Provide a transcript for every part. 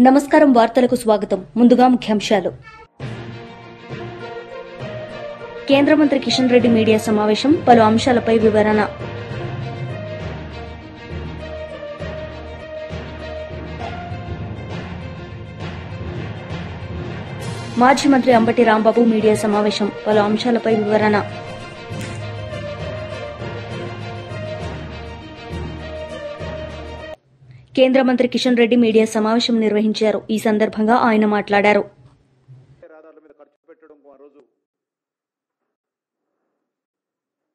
నమస్కారం వార్తలకు స్వాగతం. ముందుగా ముఖ్యాంశాలు. కేంద్ర మంత్రి కిషన్ రెడ్డి మీడియా సమావేశం, పలు అంశాలపై వివరణ. మాజీ మంత్రి అంబటి రాంబాబు మీడియా సమావేశం, పలు అంశాలపై వివరణ. కేంద్ర మంత్రి కిషన్ రెడ్డి మీడియా సమావేశం నిర్వహించారు. ఈ సందర్భంగా ఆయన మాట్లాడారు.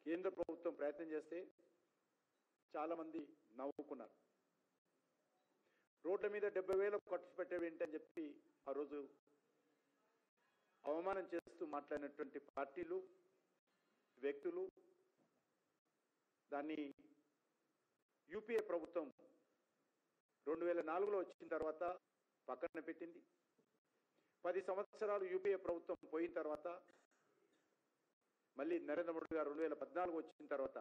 కేంద్ర ప్రభుత్వం ప్రయత్నం చేస్తే చాలా మంది నవ్వుకున్నారు. రోడ్ల మీద 70,000 ఖర్చు పెట్టేవేంటి అని చెప్పి ఆ రోజు అవమానం చేస్తూ మాట్లాడినటువంటి పార్టీలు, వ్యక్తులు దాన్ని యూపీఏ ప్రభుత్వం 2004లో వచ్చిన తర్వాత పక్కన పెట్టింది. 10 సంవత్సరాలు యూపీఏ ప్రభుత్వం పోయిన తర్వాత మళ్ళీ నరేంద్ర మోడీ గారు 2014 వచ్చిన తర్వాత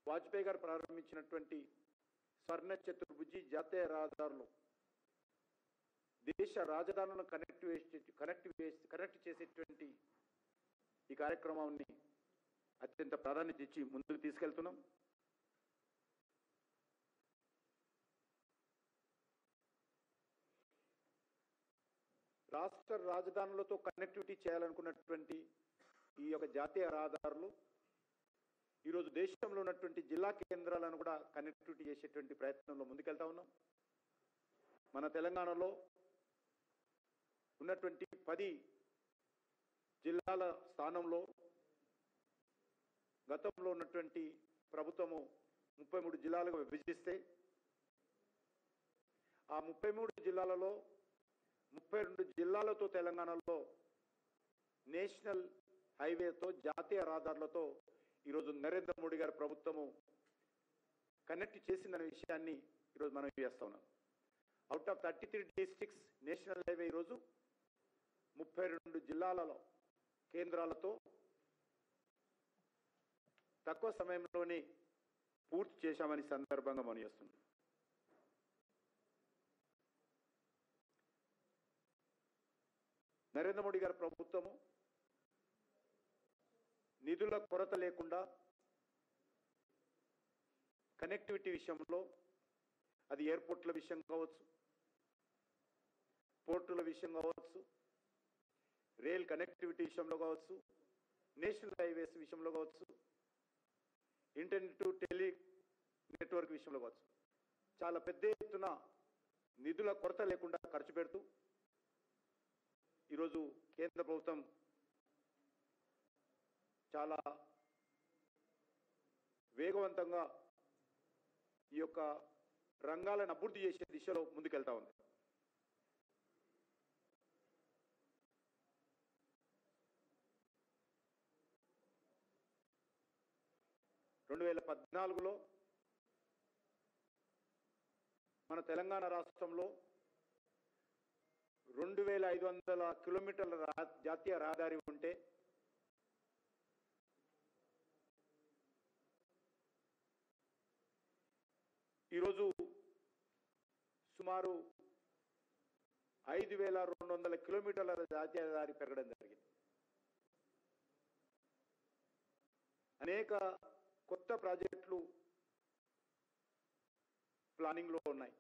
వాజ్పేయి గారు ప్రారంభించినటువంటి స్వర్ణ చతుర్భుజి జాతీయ రహదారులు దేశ రాజధానులను కనెక్ట్ చేసేటువంటి ఈ కార్యక్రమాన్ని అత్యంత ప్రాధాన్యత ఇచ్చి ముందుకు తీసుకెళ్తున్నాం. రాష్ట్ర రాజధానులతో కనెక్టివిటీ చేయాలనుకున్నటువంటి ఈ యొక్క జాతీయ రహదారులు ఈరోజు దేశంలో ఉన్నటువంటి జిల్లా కేంద్రాలను కూడా కనెక్టివిటీ చేసేటువంటి ప్రయత్నంలో ముందుకెళ్తా ఉన్నాం. మన తెలంగాణలో ఉన్నటువంటి 10 జిల్లాల స్థానంలో గతంలో ఉన్నటువంటి ప్రభుత్వము 33 జిల్లాలుగా విభజిస్తే ఆ 33 జిల్లాలలో 32 జిల్లాలతో తెలంగాణలో నేషనల్ హైవేతో జాతీయ రహదారులతో ఈరోజు నరేంద్ర మోడీ గారి ప్రభుత్వము కనెక్ట్ చేసిందనే విషయాన్ని ఈరోజు మనం చేస్తా ఉన్నాం. Out of 33 districts national highway ఈరోజు 32 జిల్లాలలో కేంద్రాలతో తక్కువ సమయంలోనే పూర్తి చేశామని సందర్భంగా మనం చేస్తున్నాం. నరేంద్ర మోడీ గారి ప్రభుత్వము నిధుల కొరత లేకుండా కనెక్టివిటీ విషయంలో, అది ఎయిర్పోర్ట్ల విషయం కావచ్చు, పోర్టుల విషయం కావచ్చు, రైల్ కనెక్టివిటీ విషయంలో కావచ్చు, నేషనల్ హైవేస్ విషయంలో కావచ్చు, ఇంటర్నెట్ టెలి నెట్వర్క్ విషయంలో కావచ్చు, చాలా పెద్ద ఎత్తున నిధుల కొరత లేకుండా ఖర్చు పెడుతూ ఈరోజు కేంద్ర ప్రభుత్వం చాలా వేగవంతంగా ఈ యొక్క రంగాలను అభివృద్ధి చేసే దిశలో ముందుకెళ్తా ఉంది. (2014) మన తెలంగాణ రాష్ట్రంలో 2,500 కిలోమీటర్ల జాతీయ రహదారి ఉంటే ఈరోజు సుమారు 5,200 కిలోమీటర్ల జాతీయ రహదారి పెరగడం జరిగింది. అనేక కొత్త ప్రాజెక్టులు ప్లానింగ్లో ఉన్నాయి.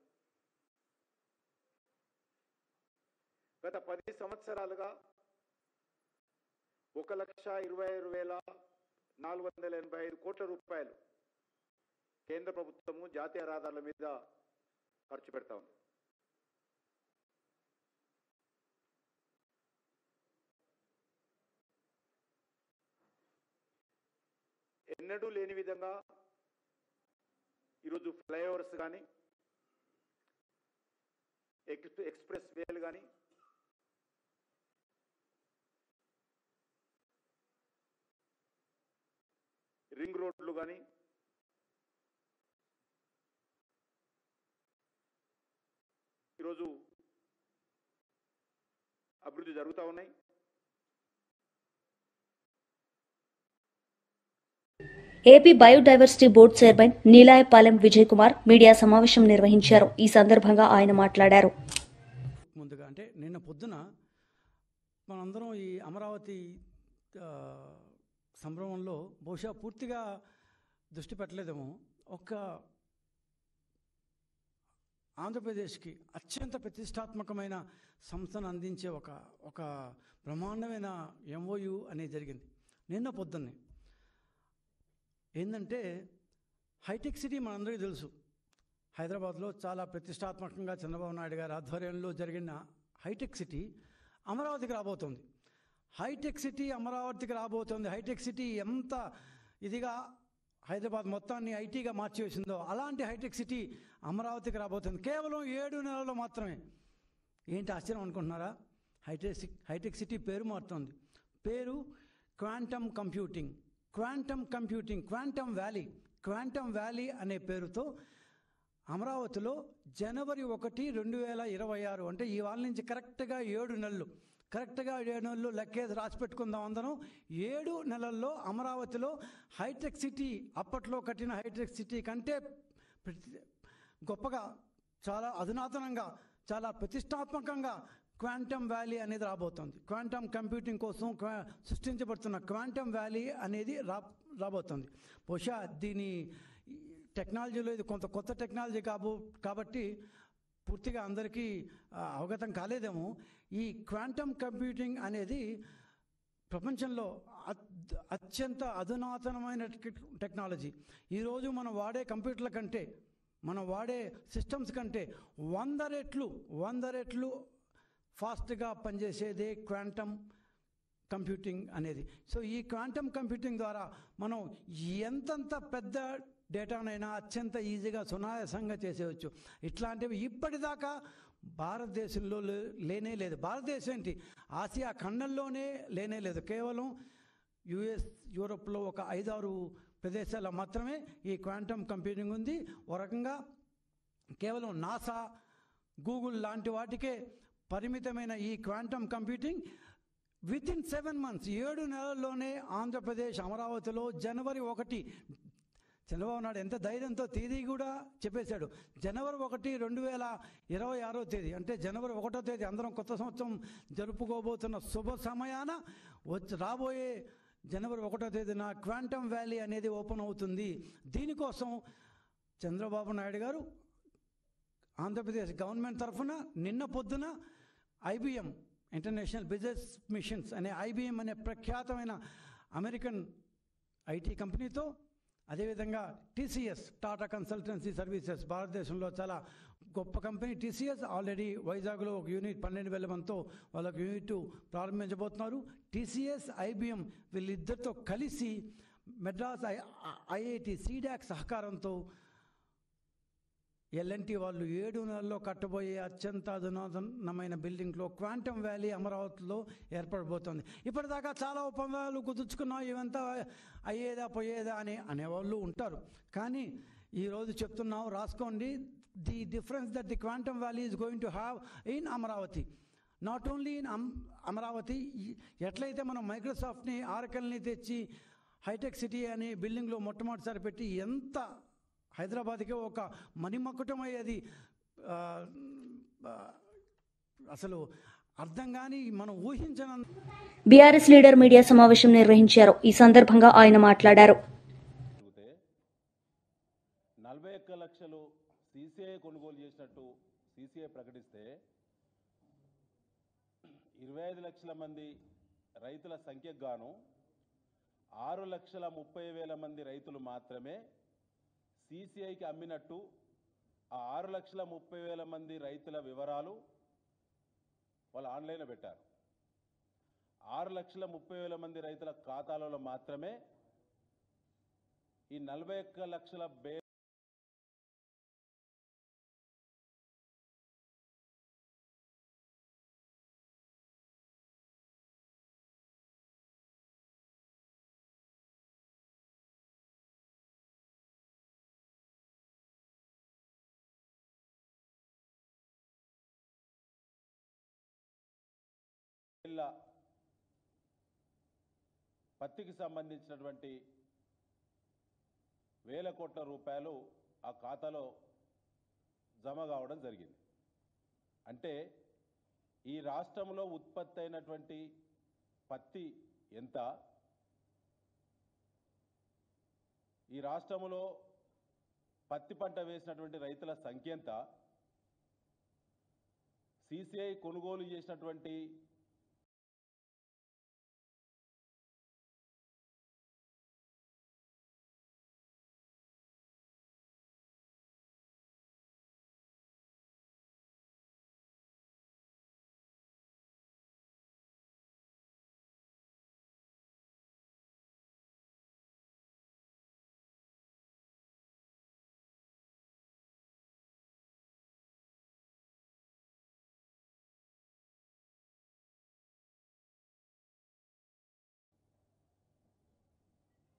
గత 10 సంవత్సరాలుగా 1,26,485 కోట్ల రూపాయలు కేంద్ర ప్రభుత్వము జాతీయ రహదారుల మీద ఖర్చు పెడతా ఉంది. ఎన్నడూ లేని విధంగా ఈరోజు ఫ్లైఓవర్స్ కానీ, ఎక్స్ప్రెస్ వేలు కానీ, రింగ్ రోడ్లు కానీ ఈరోజు అభివృద్ధి జరుగుతూ ఉన్నాయి. AP biodiversity board chairman Neelayapalem Vijay Kumar media సమావేశం నిర్వహించారు. ఈ సందర్భంగా ఆయన మాట్లాడారు. ముందుగా అంటే నిన్న పొద్దున మనందరం ఈ అమరావతి సంభ్రమంలో బహుశా పూర్తిగా దృష్టి పెట్టలేదేమో. ఒక్క ఆంధ్రప్రదేశ్కి అత్యంత ప్రతిష్టాత్మకమైన సంస్థను అందించే ఒక బ్రహ్మాండమైన ఎంఓయు అనేది జరిగింది నిన్న పొద్దున్నే. ఏంటంటే హైటెక్ సిటీ మనందరికీ తెలుసు, హైదరాబాద్లో చాలా ప్రతిష్టాత్మకంగా చంద్రబాబు నాయుడు గారి ఆధ్వర్యంలో జరిగిన హైటెక్ సిటీ అమరావతికి రాబోతుంది. హైటెక్ సిటీ అమరావతికి రాబోతుంది. హైటెక్ సిటీ ఎంత ఇదిగా హైదరాబాద్ మొత్తాన్ని ఐటీగా మార్చివేసిందో అలాంటి హైటెక్ సిటీ అమరావతికి రాబోతుంది. కేవలం 7 నెలల్లో మాత్రమే. ఏంటి ఆశ్చర్యం అనుకుంటున్నారా? హైటెక్ సిటీ పేరు మారుతుంది. పేరు క్వాంటమ్ కంప్యూటింగ్. క్వాంటమ్ వ్యాలీ అనే పేరుతో అమరావతిలో జనవరి 1, 2026 అంటే ఇవాళ నుంచి కరెక్ట్గా 7 నెలలు లెక్కేసి రాసి పెట్టుకుందాం అందరం. 7 నెలల్లో అమరావతిలో హైటెక్ సిటీ, అప్పట్లో కట్టిన హైటెక్ సిటీ కంటే గొప్పగా, చాలా అధునాతనంగా, చాలా ప్రతిష్టాత్మకంగా క్వాంటమ్ వ్యాలీ అనేది రాబోతుంది. క్వాంటమ్ కంప్యూటింగ్ కోసం సృష్టించబడుతున్న క్వాంటమ్ వ్యాలీ అనేది రాబోతుంది. బహుశా దీని టెక్నాలజీలో ఇది కొంత కొత్త టెక్నాలజీ కాబట్టి పూర్తిగా అందరికీ అవగతం కాలేదేమో. ఈ క్వాంటమ్ కంప్యూటింగ్ అనేది ప్రపంచంలో అత్యంత అధునాతనమైన టెక్నాలజీ. ఈరోజు మనం వాడే కంప్యూటర్ల కంటే, మనం వాడే సిస్టమ్స్ కంటే 100 రెట్లు ఫాస్ట్గా పనిచేసేదే క్వాంటమ్ కంప్యూటింగ్ అనేది. సో ఈ క్వాంటమ్ కంప్యూటింగ్ ద్వారా మనం ఎంతంత పెద్ద డేటానైనా అత్యంత ఈజీగా సునాయాసంగా చేసేయచ్చు. ఇట్లాంటివి ఇప్పటిదాకా భారతదేశంలో లేనే లేదు. భారతదేశం ఏంటి, ఆసియా ఖండంలోనే లేనే లేదు. కేవలం యుఎస్, యూరోప్లో ఒక 5-6 ప్రదేశాల్లో మాత్రమే ఈ క్వాంటమ్ కంప్యూటింగ్ ఉంది. ఒక రకంగా కేవలం నాసా, గూగుల్ లాంటి వాటికే పరిమితమైన ఈ క్వాంటమ్ కంప్యూటింగ్ వితిన్ 7 months 7 నెలల్లోనే ఆంధ్రప్రదేశ్ అమరావతిలో జనవరి 1, చంద్రబాబు నాయుడు ఎంత ధైర్యంతో తేదీ కూడా చెప్పేశాడు. జనవరి 1, 2026 అంటే జనవరి 1 అందరం కొత్త సంవత్సరం జరుపుకోబోతున్న శుభ సమయాన రాబోయే జనవరి 1 క్వాంటమ్ వ్యాలీ అనేది ఓపెన్ అవుతుంది. దీనికోసం చంద్రబాబు నాయుడు గారు ఆంధ్రప్రదేశ్ గవర్నమెంట్ తరఫున నిన్న పొద్దున IBM ఇంటర్నేషనల్ బిజినెస్ మిషన్స్ అనే IBM అనే ప్రఖ్యాతమైన అమెరికన్ ఐటీ కంపెనీతో, అదేవిధంగా TCS టాటా కన్సల్టెన్సీ సర్వీసెస్, భారతదేశంలో చాలా గొప్ప కంపెనీ TCS, ఆల్రెడీ వైజాగ్లో ఒక యూనిట్ 12,000 మందితో వాళ్ళకి యూనిట్ ప్రారంభించబోతున్నారు. TCS, IBM వీళ్ళిద్దరితో కలిసి మెడ్రాస్ IIT CDAC సహకారంతో L&T వాళ్ళు 7 నెలల్లో కట్టబోయే అత్యంత అధునాతనమైన బిల్డింగ్లో క్వాంటమ్ వ్యాలీ అమరావతిలో ఏర్పడబోతోంది. ఇప్పటిదాకా చాలా ఒప్పందాలు కుదుర్చుకున్నాం, ఇవంతా అయ్యేదా పోయేదా అనేవాళ్ళు ఉంటారు. కానీ ఈరోజు చెప్తున్నాం, రాసుకోండి, the difference that the quantum valley is going to have in Amaravati, not only in Amaravati. ఎట్లయితే మనం మైక్రోసాఫ్ట్ని, ఆరకల్ని తెచ్చి హైటెక్ సిటీ అనే బిల్డింగ్లో మొట్టమొదటిసారి పెట్టి ఎంత హైదరాబాద్కే ఒక మణిమకుటమయ్యేది, అసలు అర్థం కాని, మనం ఊహించనంత. బీఆర్ఎస్ లీడర్ మీడియా సమావేశం నిర్వహించారు. ఈ సందర్భంగా ఆయన మాట్లాడారు. 41 లక్షలు CCI కొనుగోలు చేసినట్టు CCI ప్రకటిస్తే 25 లక్షల మంది రైతుల సంఖ్యకు గాను 6,30,000 మంది రైతులు మాత్రమే CCIకి అమ్మినట్టు ఆ 6,30,000 మంది రైతుల వివరాలు వాళ్ళు ఆన్లైన్లో పెట్టారు. 6,30,000 మంది రైతుల ఖాతాలలో మాత్రమే ఈ 41 లక్షల పత్తికి సంబంధించినటువంటి వేల కోట్ల రూపాయలు ఆ ఖాతాలో జమ కావడం జరిగింది. అంటే ఈ రాష్ట్రంలో ఉత్పత్తి అయినటువంటి పత్తి ఎంత, ఈ రాష్ట్రంలో పత్తి పంట వేసినటువంటి రైతుల సంఖ్య ఎంత, సిసిఐ కొనుగోలు చేసినటువంటి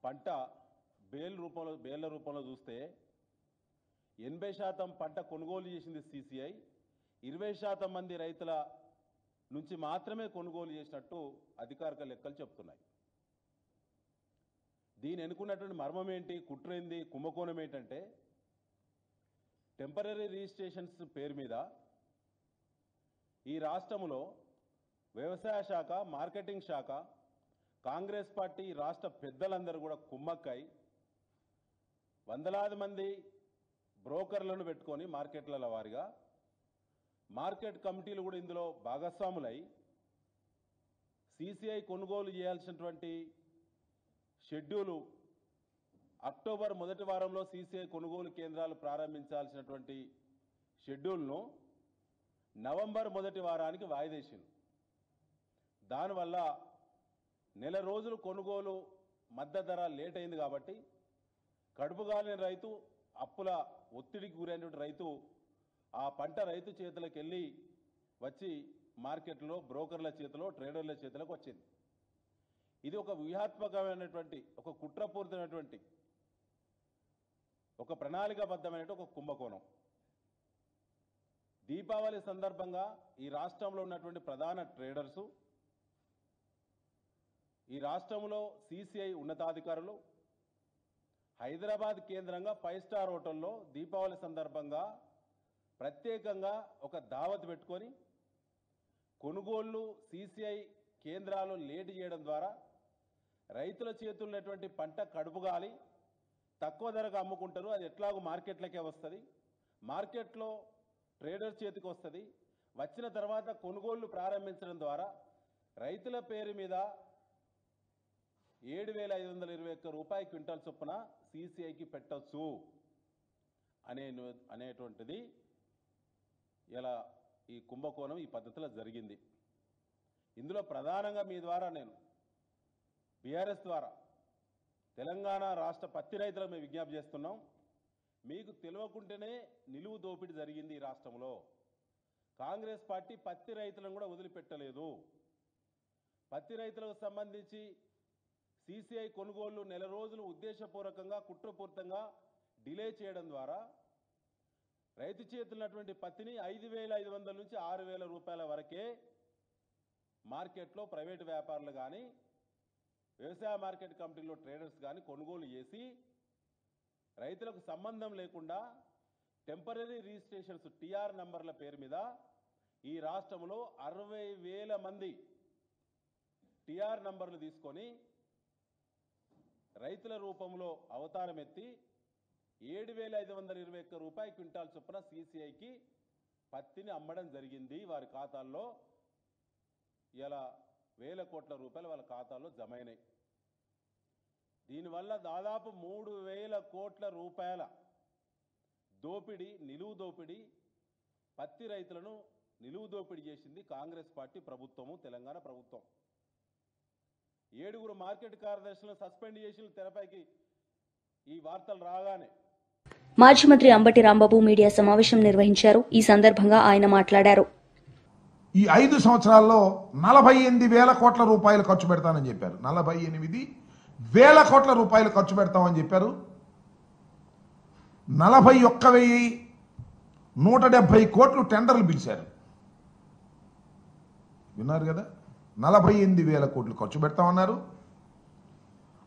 పంట బేళ్ల రూపంలో చూస్తే 80% పంట కొనుగోలు చేసింది సిసిఐ, 20% మంది రైతుల నుంచి మాత్రమే కొనుగోలు చేసినట్టు అధికారిక లెక్కలు చెప్తున్నాయి. దీని ఎన్నుకున్నటువంటి మర్మం ఏంటి, కుట్రేంది, కుంభకోణం ఏంటంటే టెంపరరీ రిజిస్ట్రేషన్స్ పేరు మీద ఈ రాష్ట్రంలో వ్యవసాయ శాఖ, మార్కెటింగ్ శాఖ, కాంగ్రెస్ పార్టీ రాష్ట్ర పెద్దలందరూ కూడా కుమ్మక్కై వందలాది మంది బ్రోకర్లను పెట్టుకొని మార్కెట్ల వారిగా మార్కెట్ కమిటీలు కూడా ఇందులో భాగస్వాములై సిసిఐ కొనుగోలు చేయాల్సినటువంటి షెడ్యూలు అక్టోబర్ మొదటి వారంలో సిసిఐ కొనుగోలు కేంద్రాలు ప్రారంభించాల్సినటువంటి షెడ్యూల్ను నవంబర్ మొదటి వారానికి వాయిదేసింది. దానివల్ల నెల రోజులు కొనుగోలు మద్దతు ధర లేట్ అయింది కాబట్టి కడుపుగాలిన రైతు, అప్పుల ఒత్తిడికి గురైనటువంటి రైతు ఆ పంట రైతు చేతులకు వెళ్ళి వచ్చి మార్కెట్లో బ్రోకర్ల చేతిలో, ట్రేడర్ల చేతులకు వచ్చింది. ఇది ఒక వ్యూహాత్మకమైనటువంటి, ఒక కుట్రపూరితమైనటువంటి, ఒక ప్రణాళికాబద్ధమైనటువంటి ఒక కుంభకోణం. దీపావళి సందర్భంగా ఈ రాష్ట్రంలో ఉన్నటువంటి ప్రధాన ట్రేడర్సు, ఈ రాష్ట్రంలో సిసిఐ ఉన్నతాధికారులు హైదరాబాద్ కేంద్రంగా 5 స్టార్ హోటల్లో దీపావళి సందర్భంగా ప్రత్యేకంగా ఒక దావత్ పెట్టుకొని కొనుగోళ్లు సిసిఐ కేంద్రాలు లేట్ చేయడం ద్వారా రైతుల చేతుల్లో ఉన్నటువంటి పంట కడుపుగాలి తక్కువ ధరకు అమ్ముకుంటారు. అది ఎట్లాగో మార్కెట్లకే వస్తుంది, మార్కెట్లో ట్రేడర్ చేతికి వస్తుంది. వచ్చిన తర్వాత కొనుగోళ్లు ప్రారంభించడం ద్వారా రైతుల పేరు మీద 7,521 రూపాయల క్వింటాల్ చొప్పున సిసిఐకి పెట్టచ్చు అనేటువంటిది ఇలా ఈ కుంభకోణం ఈ పద్ధతిలో జరిగింది. ఇందులో ప్రధానంగా మీ ద్వారా నేను బీఆర్ఎస్ ద్వారా తెలంగాణ రాష్ట్ర పత్తి రైతులకు మేము విజ్ఞప్తి చేస్తున్నాం. మీకు తెలియకుంటేనే నిలువు దోపిడీ జరిగింది ఈ రాష్ట్రంలో. కాంగ్రెస్ పార్టీ పత్తి రైతులను కూడా వదిలిపెట్టలేదు. పత్తి రైతులకు సంబంధించి సిసిఐ కొనుగోళ్లు నెల రోజులు ఉద్దేశపూర్వకంగా, కుట్రపూరితంగా డిలే చేయడం ద్వారా రైతు చేతున్నటువంటి పత్తిని 5,500 నుంచి 6,000 రూపాయల వరకే మార్కెట్లో ప్రైవేటు వ్యాపారులు కానీ, వ్యవసాయ మార్కెట్ కమిటీలో ట్రేడర్స్ కానీ కొనుగోలు చేసి రైతులకు సంబంధం లేకుండా టెంపరరీ రిజిస్ట్రేషన్స్ టిఆర్ నంబర్ల పేరు మీద ఈ రాష్ట్రంలో 60,000 మంది టిఆర్ నంబర్లు తీసుకొని రైతుల రూపంలో అవతారం ఎత్తి 7,521 రూపాయల క్వింటాల్ చొప్పున సిసిఐకి పత్తిని అమ్మడం జరిగింది. వారి ఖాతాల్లో ఇలా 1,000 కోట్ల రూపాయలు వాళ్ళ ఖాతాల్లో జమ అయినాయి. దీనివల్ల దాదాపు 3,000 కోట్ల రూపాయల దోపిడీ, నిలువు దోపిడీ, పత్తి రైతులను నిలువు దోపిడీ చేసింది కాంగ్రెస్ పార్టీ ప్రభుత్వము, తెలంగాణ ప్రభుత్వం. 7 మార్కెట్ కార్యదర్శులను సస్పెండ్ చేసిన తెరపైకి ఈ వార్తలు రాగానే మాజీ మంత్రి అంబటి రాంబాబు మీడియా సమావేశం నిర్వహించారు. ఈ సందర్భంగా ఆయన మాట్లాడారు. ఈ 5 సంవత్సరాల్లో 48,000 కోట్ల రూపాయలు ఖర్చు పెడతానని చెప్పారు. 48,000 కోట్ల రూపాయలు ఖర్చు పెడతామని చెప్పారు. 41,170 కోట్లు టెండర్లు పిలిచారు. విన్నారు కదా, 48,000 కోట్లు ఖర్చు పెడతామన్నారు.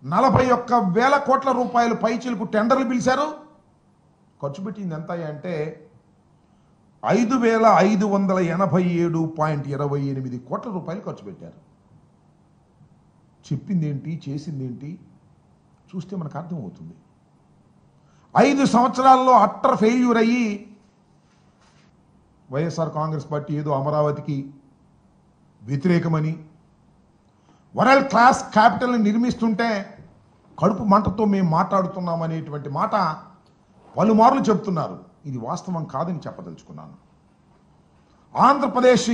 41,000 కోట్ల రూపాయలు పైచిలకు టెండర్లు పిలిచారు. ఖర్చు పెట్టింది ఎంత అంటే 5,587.28 కోట్ల రూపాయలు ఖర్చు పెట్టారు. చెప్పిందేంటి, చేసిందేంటి చూస్తే మనకు అర్థమవుతుంది. 5 సంవత్సరాల్లో అట్టర్ ఫెయిల్యూర్ అయ్యి వైఎస్ఆర్ కాంగ్రెస్ పార్టీ ఏదో అమరావతికి వ్యతిరేకమని వరల్డ్ క్లాస్ క్యాపిటల్ని నిర్మిస్తుంటే కడుపు మంటతో మేము మాట్లాడుతున్నామనేటువంటి మాట పలుమార్లు చెప్తున్నారు. ఇది వాస్తవం కాదని చెప్పదలుచుకున్నాను. ఆంధ్రప్రదేశ్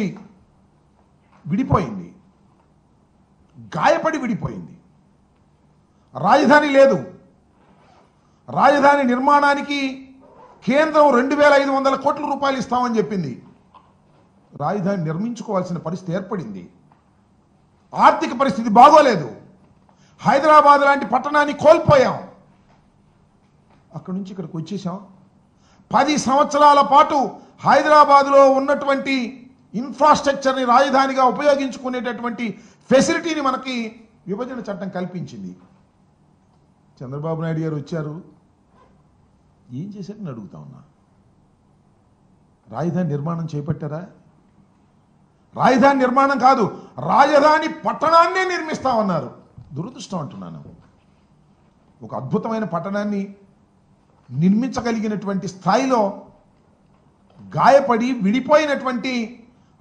విడిపోయింది, గాయపడి విడిపోయింది. రాజధాని లేదు. రాజధాని నిర్మాణానికి కేంద్రం 2,500 కోట్ల రూపాయలు ఇస్తామని చెప్పింది. రాజధాని నిర్మించుకోవాల్సిన పరిస్థితి ఏర్పడింది. ఆర్థిక పరిస్థితి బాగోలేదు. హైదరాబాద్ లాంటి పట్టణాన్ని కోల్పోయాం. అక్కడి నుంచి ఇక్కడికి వచ్చేసాం. 10 సంవత్సరాల పాటు హైదరాబాద్లో ఉన్నటువంటి ఇన్ఫ్రాస్ట్రక్చర్ని రాజధానిగా ఉపయోగించుకునేటటువంటి ఫెసిలిటీని మనకి విభజన చట్టం కల్పించింది. చంద్రబాబు నాయుడు గారు వచ్చారు, ఏం చేశారని అడుగుతా ఉన్నా. రాజధాని నిర్మాణం చేపట్టారా? రాజధాని నిర్మాణం కాదు, రాజధాని పట్టణాన్నే నిర్మిస్తామన్నారు. దురదృష్టం అంటున్నాను. ఒక అద్భుతమైన పట్టణాన్ని నిర్మించగలిగినటువంటి స్థాయిలో గాయపడి విడిపోయినటువంటి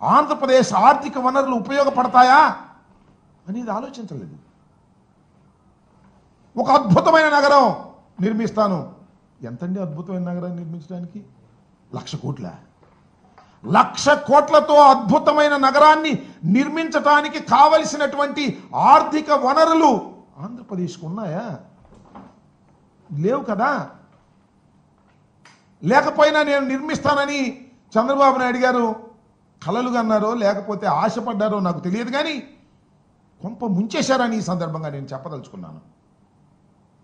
ఆంధ్రప్రదేశ్ ఆర్థిక వనరులు ఉపయోగపడతాయా అనేది ఆలోచించలేదు. ఒక అద్భుతమైన నగరం నిర్మిస్తాను. ఎంతండి అద్భుతమైన నగరాన్ని నిర్మించడానికి? 1,00,000 కోట్ల. 1,00,000 కోట్లతో అద్భుతమైన నగరాన్ని నిర్మించడానికి కావలసినటువంటి ఆర్థిక వనరులు ఆంధ్రప్రదేశ్కు ఉన్నాయా? లేవు కదా. లేకపోయినా నేను నిర్మిస్తానని చంద్రబాబు నాయుడు గారు కలలుగా అన్నారో లేకపోతే ఆశపడ్డారో నాకు తెలియదు, కానీ కొంప ముంచేశారని ఈ సందర్భంగా నేను చెప్పదలుచుకున్నాను.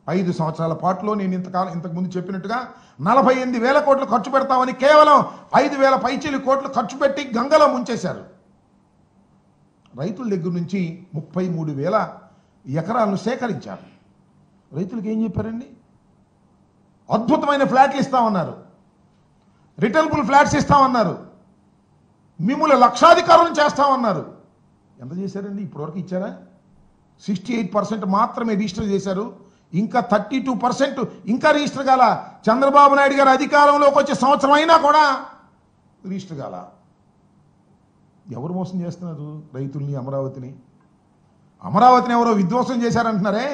5 సంవత్సరాల పాటులో నేను ఇంతకుముందు చెప్పినట్టుగా 48,000 కోట్లు ఖర్చు పెడతామని కేవలం 5,000 పైచీలు కోట్లు ఖర్చు పెట్టి గంగలో ముంచేశారు. రైతుల దగ్గర నుంచి 33,000 ఎకరాలను సేకరించారు. రైతులకు ఏం చెప్పారండి? అద్భుతమైన ఫ్లాట్లు ఇస్తామన్నారు, రిటర్నబుల్ ఫ్లాట్స్ ఇస్తామన్నారు, మిమ్మల్ని లక్షాధికారులను చేస్తామన్నారు. ఎంత చేశారండి? ఇప్పటివరకు ఇచ్చారా? 68% మాత్రమే రిజిస్టర్ చేశారు. ఇంకా 32% ఇంకా రిజిస్టర్ కాల. చంద్రబాబు నాయుడు గారు అధికారంలోకి వచ్చే సంవత్సరం అయినా కూడా రిజిస్టర్ కాల. ఎవరు మోసం చేస్తున్నారు రైతుల్ని, అమరావతిని? అమరావతిని ఎవరో విధ్వంసం చేశారంటున్నారే.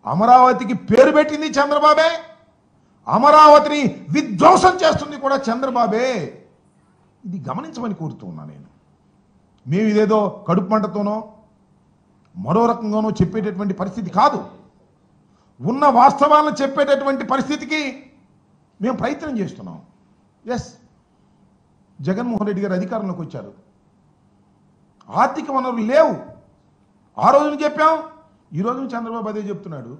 అమరావతికి పేరు పెట్టింది చంద్రబాబే, అమరావతిని విధ్వంసం చేస్తుంది కూడా చంద్రబాబే. ఇది గమనించమని కోరుతూ ఉన్నా నేను. మేము ఇదేదో కడుపు మంటతోనో మరో రకంగానో చెప్పేటటువంటి పరిస్థితి కాదు. ఉన్న వాస్తవాలను చెప్పేటటువంటి పరిస్థితికి మేము ప్రయత్నం చేస్తున్నాం. ఎస్, జగన్మోహన్ రెడ్డి గారు అధికారంలోకి వచ్చారు, ఆర్థిక వనరులు లేవు. ఆ రోజున చెప్పాం, ఈ రోజున చంద్రబాబు అదే చెప్తున్నాడు.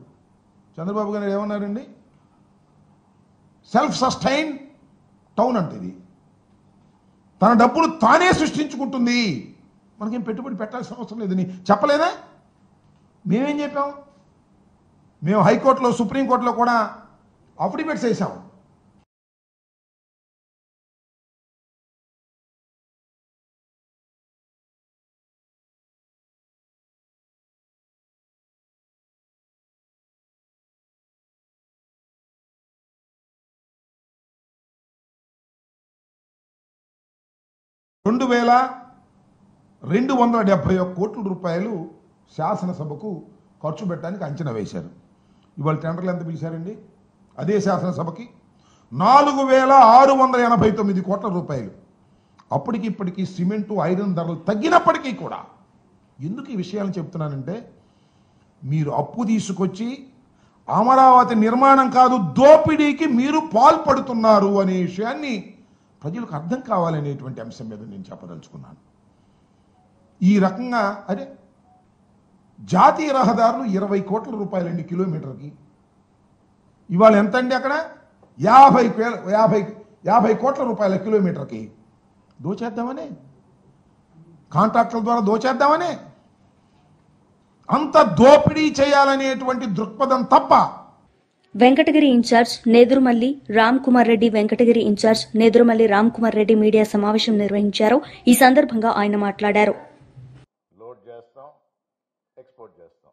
చంద్రబాబు గారు ఏమన్నారండి? సెల్ఫ్ సస్టైన్ టౌన్ అంటే ఇది తన డబ్బులు తానే సృష్టించుకుంటుంది, మనకేం పెట్టుబడి పెట్టాల్సిన అవసరం లేదని చెప్పలేదా? మేమేం చెప్పాం? మేము హైకోర్టులో, సుప్రీంకోర్టులో కూడా అఫిడవిట్స్ వేసాం. $2,271 కోట్ల రూపాయలు శాసనసభకు ఖర్చు పెట్టడానికి అంచనా వేశారు. ఇవాళ టెండర్లు ఎంత పిలిచారండి? అదే శాసనసభకి 4,689 కోట్ల రూపాయలు. అప్పటికి ఇప్పటికీ సిమెంటు, ఐరన్ ధరలు తగ్గినప్పటికీ కూడా ఎందుకు ఈ విషయాలను చెప్తున్నానంటే, మీరు అప్పు తీసుకొచ్చి అమరావతి నిర్మాణం కాదు దోపిడీకి మీరు పాల్పడుతున్నారు అనే విషయాన్ని ప్రజలకు అర్థం కావాలనేటువంటి అంశం మీద నేను చెప్పదలుచుకున్నాను. ఈ రకంగా అదే జాతీయ రహదారులు 20 కోట్ల రూపాయలండి కిలోమీటర్కి. ఇవాళ ఎంత అండి? అక్కడ 50 కోట్ల రూపాయల కిలోమీటర్కి. దోచేద్దామనే, కాంట్రాక్టుల ద్వారా దోచేద్దామనే, అంత దోపిడీ చేయాలనేటువంటి దృక్పథం తప్ప Venkatagiri incharge Nedurumalli Ram Kumar Reddy Venkatagiri incharge Nedurumalli Ram Kumar Reddy media సమావేశం నిర్వహించారు. ఈ సందర్భంగా ఆయన మాట్లాడారు. లోడ్ చేస్తాం, ఎక్స్పోర్ట్ చేస్తాం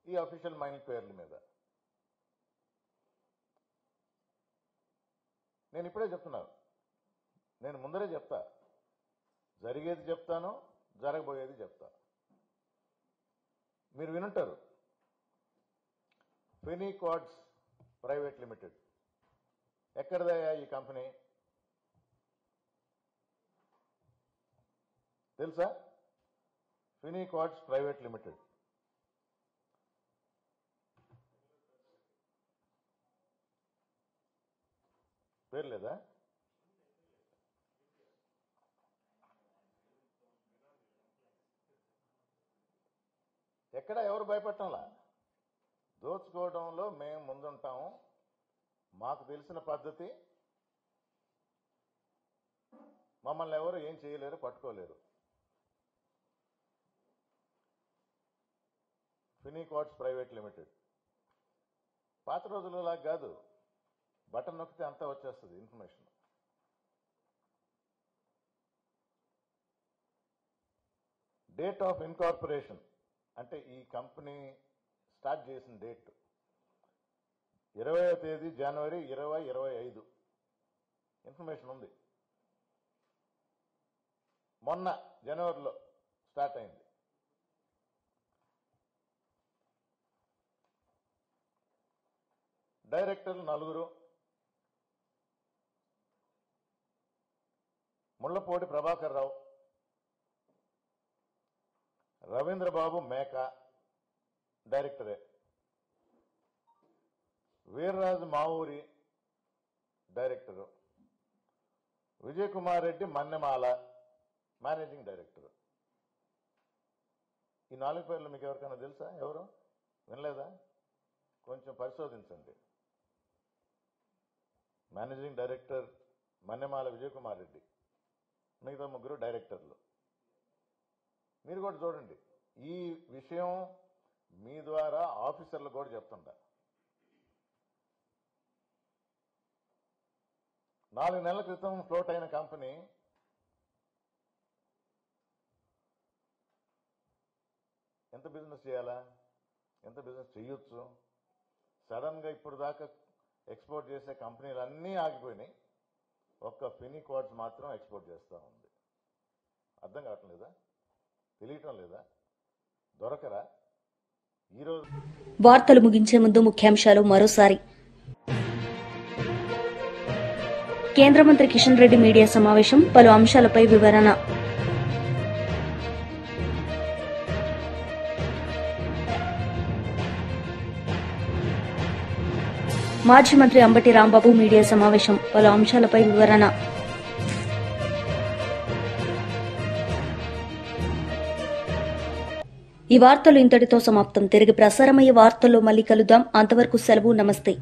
ఈ అఫీషియల్ మైనింగ్ పేర్ల మీద. నేను ఇప్పుడే చెప్తున్నాను, నేను ముందరే చెప్తా, జరిగేది చెప్తాను, జరగబోయేది చెప్తా. మీరు వినుంటారు, ఫెనీ క్వాడ్స్ ప్రైవేట్ లిమిటెడ్. ఎక్కడదయ్యా ఈ కంపెనీ తెలుసా? ఫెనీ క్వాడ్స్ ప్రైవేట్ లిమిటెడ్. పేరు లేదా? ఎక్కడ ఎవరు భయపడటంలా? దోచుకోవడంలో మేము ముందుంటాము. మాకు తెలిసిన పద్ధతి, మమ్మల్ని ఎవరు ఏం చేయలేరు, పట్టుకోలేరు. ఫెనీ క్వాడ్స్ ప్రైవేట్ లిమిటెడ్ పాత రోజులలా కాదు, బటన్ నొక్కితే అంతా వచ్చేస్తుంది ఇన్ఫర్మేషన్. డేట్ ఆఫ్ ఇన్కార్పొరేషన్ అంటే ఈ కంపెనీ స్టార్ట్ చేసిన డేట్ 20వ తేదీ జనవరి 2025 ఇన్ఫర్మేషన్ ఉంది. మొన్న జనవరిలో స్టార్ట్ అయింది. డైరెక్టర్లు 4. ముళ్లపూడి ప్రభాకర్ రావు, రవీంద్రబాబు మేక డైరెక్టరే, Veerraju Mavuri director, Vijay Kumar Reddy Mannemala managing director. ఈ 4 పేర్లు మీకు ఎవరికైనా తెలుసా? ఎవరు వినలేదా? కొంచెం పరిశోధించండి. మేనేజింగ్ డైరెక్టర్ మన్నెమాల విజయ్ కుమార్ రెడ్డి, మిగతా 3 డైరెక్టర్లు. మీరు కూడా చూడండి. ఈ విషయం మీ ద్వారా ఆఫీసర్లు కూడా చెప్తుంటా. 4 నెలల క్రితం ఫ్లోట్ అయిన కంపెనీ ఎంత బిజినెస్ చేయాలా, ఎంత బిజినెస్ చేయొచ్చు? సడన్గా ఇప్పుడు దాకా ఎక్స్పోర్ట్ చేసే కంపెనీలు అన్నీ ఆగిపోయినాయి. ఒక్క ఫెనీ క్వాడ్స్ మాత్రం ఎక్స్పోర్ట్ చేస్తూ ఉంది. అర్థం కావట్లేదా? తెలియటం లేదా? దొరకరా? ఈరోజు వార్తలు ముగించే ముందు ముఖ్యాంశాలు మరోసారి. కేంద్ర మంత్రి కిషన్ రెడ్డి మీడియా సమావేశం, పలు అంశాలపై వివరణ. మాజీ మంత్రి అంబటి రాంబాబు మీడియా సమావేశం, పలు అంశాలపై వివరణ. ఈ వార్తలు ఇంతటితో సమాప్తం. తిరిగి ప్రసారమయ్యే వార్తల్లో మళ్ళీ కలుద్దాం. అంతవరకు సెలవు. నమస్తే.